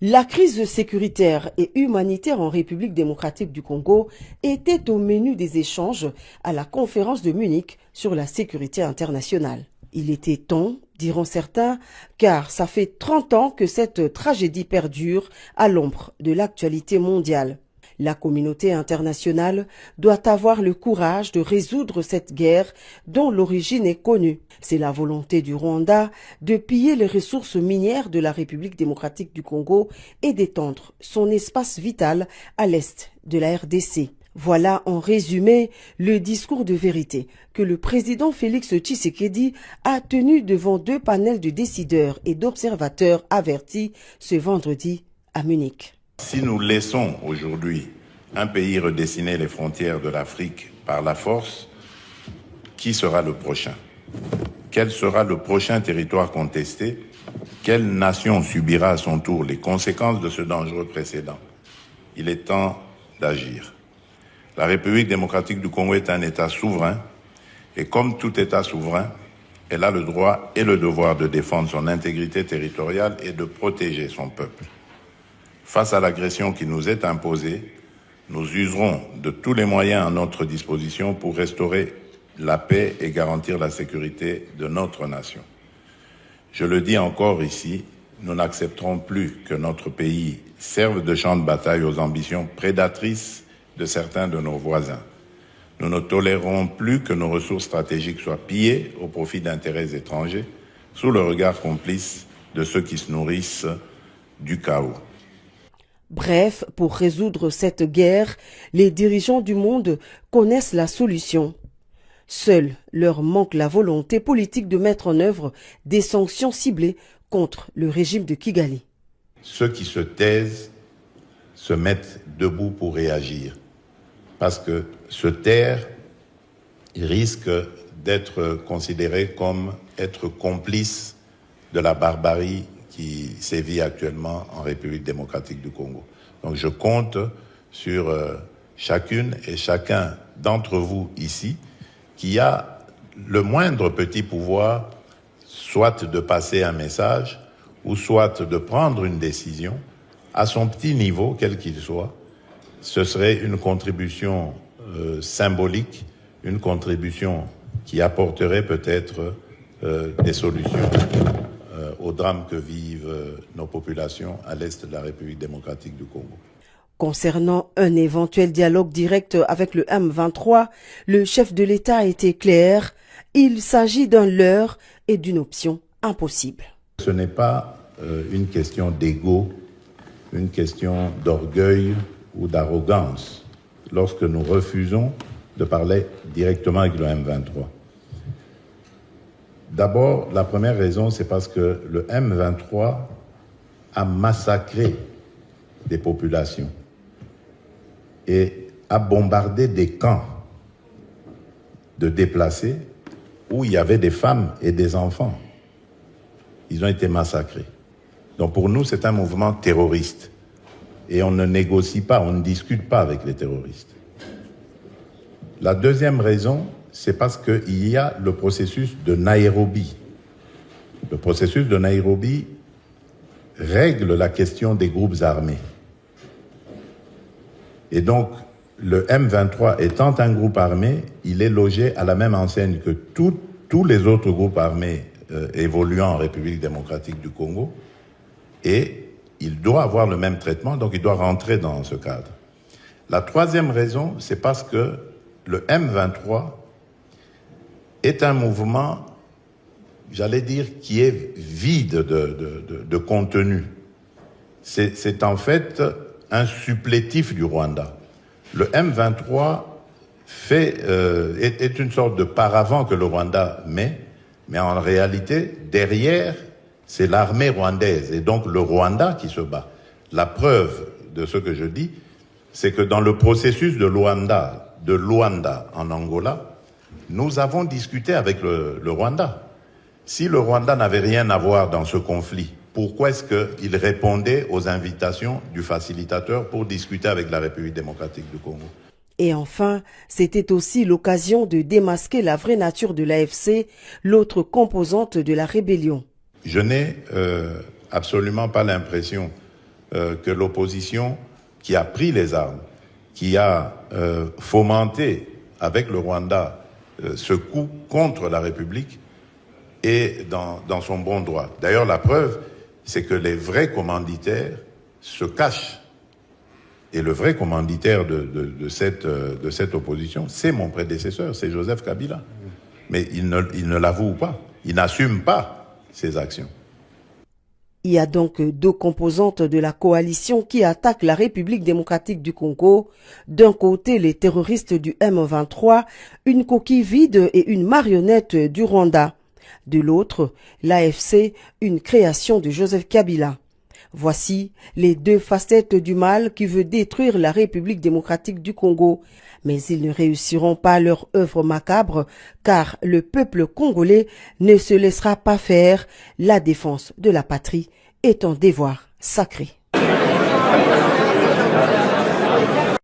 La crise sécuritaire et humanitaire en République démocratique du Congo était au menu des échanges à la conférence de Munich sur la sécurité internationale. Il était temps, diront certains, car ça fait 30 ans que cette tragédie perdure à l'ombre de l'actualité mondiale. La communauté internationale doit avoir le courage de résoudre cette guerre dont l'origine est connue. C'est la volonté du Rwanda de piller les ressources minières de la République démocratique du Congo et d'étendre son espace vital à l'est de la RDC. Voilà en résumé le discours de vérité que le président Félix Tshisekedi a tenu devant 2 panels de décideurs et d'observateurs avertis ce vendredi à Munich. Si nous laissons aujourd'hui un pays redessiner les frontières de l'Afrique par la force, qui sera le prochain? Quel sera le prochain territoire contesté? Quelle nation subira à son tour les conséquences de ce dangereux précédent? Il est temps d'agir. La République démocratique du Congo est un État souverain et comme tout État souverain, elle a le droit et le devoir de défendre son intégrité territoriale et de protéger son peuple. Face à l'agression qui nous est imposée, nous userons de tous les moyens à notre disposition pour restaurer la paix et garantir la sécurité de notre nation. Je le dis encore ici, nous n'accepterons plus que notre pays serve de champ de bataille aux ambitions prédatrices de certains de nos voisins. Nous ne tolérerons plus que nos ressources stratégiques soient pillées au profit d'intérêts étrangers, sous le regard complice de ceux qui se nourrissent du chaos. Bref, pour résoudre cette guerre, les dirigeants du monde connaissent la solution. Seul leur manque la volonté politique de mettre en œuvre des sanctions ciblées contre le régime de Kigali. Ceux qui se taisent se mettent debout pour réagir. Parce que se taire risque d'être considéré comme être complice de la barbarie qui sévit actuellement en République démocratique du Congo. Donc je compte sur chacune et chacun d'entre vous ici qui a le moindre petit pouvoir, soit de passer un message ou soit de prendre une décision à son petit niveau, quel qu'il soit. Ce serait une contribution symbolique, une contribution qui apporterait peut-être des solutions au drame que vivent nos populations à l'est de la République démocratique du Congo. Concernant un éventuel dialogue direct avec le M23, le chef de l'État a été clair, il s'agit d'un leurre et d'une option impossible. Ce n'est pas une question d'ego, une question d'orgueil ou d'arrogance lorsque nous refusons de parler directement avec le M23. D'abord, la première raison, c'est parce que le M23 a massacré des populations et a bombardé des camps de déplacés où il y avait des femmes et des enfants. Ils ont été massacrés. Donc pour nous, c'est un mouvement terroriste. Et on ne négocie pas, on ne discute pas avec les terroristes. La deuxième raison, c'est parce qu'il y a le processus de Nairobi. Le processus de Nairobi règle la question des groupes armés. Et donc, le M23 étant un groupe armé, il est logé à la même enseigne que tous les autres groupes armés évoluant en République démocratique du Congo. Et il doit avoir le même traitement, donc il doit rentrer dans ce cadre. La troisième raison, c'est parce que le M23 est un mouvement, j'allais dire, qui est vide de contenu. C'est en fait un supplétif du Rwanda. Le M23 est une sorte de paravent que le Rwanda met, mais en réalité, derrière, c'est l'armée rwandaise et donc le Rwanda qui se bat. La preuve de ce que je dis, c'est que dans le processus de Luanda en Angola, nous avons discuté avec le Rwanda. Si le Rwanda n'avait rien à voir dans ce conflit, pourquoi est-ce qu'il répondait aux invitations du facilitateur pour discuter avec la République démocratique du Congo? Et enfin, c'était aussi l'occasion de démasquer la vraie nature de l'AFC, l'autre composante de la rébellion. Je n'ai absolument pas l'impression que l'opposition qui a pris les armes, qui a fomenté avec le Rwanda ce coup contre la République, est dans son bon droit. D'ailleurs, la preuve, c'est que les vrais commanditaires se cachent. Et le vrai commanditaire de cette opposition, c'est mon prédécesseur, c'est Joseph Kabila. Mais il ne l'avoue pas, il n'assume pas ses actions. Il y a donc deux composantes de la coalition qui attaquent la République démocratique du Congo. D'un côté, les terroristes du M23, une coquille vide et une marionnette du Rwanda. De l'autre, l'AFC, une création de Joseph Kabila. Voici les deux facettes du mal qui veut détruire la République démocratique du Congo. Mais ils ne réussiront pas leur œuvre macabre, car le peuple congolais ne se laissera pas faire. La défense de la patrie est un devoir sacré.